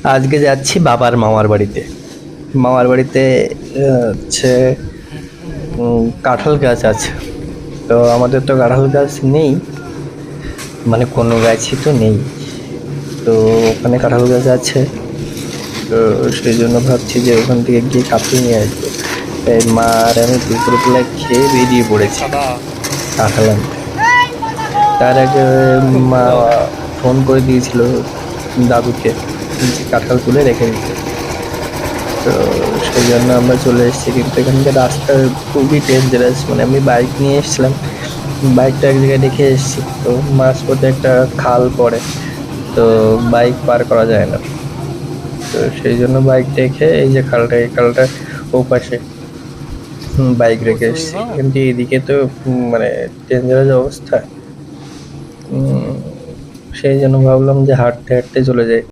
আজকে যাচ্ছি বাবার মামার বাড়িতে। মামার বাড়িতে হচ্ছে কাঁঠাল গাছ আছে। তো আমাদের তো কাঁঠাল গাছ নেই, মানে কোনো গাছই তো নেই। তো ওখানে কাঁঠাল গাছ আছে, তো সেই জন্য ভাবছি যে ওখান থেকে গিয়ে কাঁঠাল নিয়ে আসবো। তাই মা আর আমি দুপুরবেলায় খেয়ে বেরিয়ে পড়েছি কাঁঠাল আনতে। তার আগে মা ফোন করে দিয়েছিল দাদুকে যে কাঁঠাল তুলে রেখে দিতে। তো সেই জন্য আমরা চলে এসেছি, কিন্তু এখানকার রাস্তা খুবই ডেঞ্জারাস। মানে আমি বাইক নিয়ে এসেছিলাম, বাইকটা এক জায়গায় রেখে এসেছি, তো মাঝপথে একটা খাল পড়ে, তো বাইক পার করা যায় না। তো সেই জন্য বাইক রেখে এই যে খালটা, এই খালটা ওপাশে বাইক রেখে এসেছি। কিন্তু এদিকে তো মানে ডেঞ্জারাস অবস্থা। সেই জন্য ভাবলাম যে হাঁটতে হাঁটতে চলে যাই।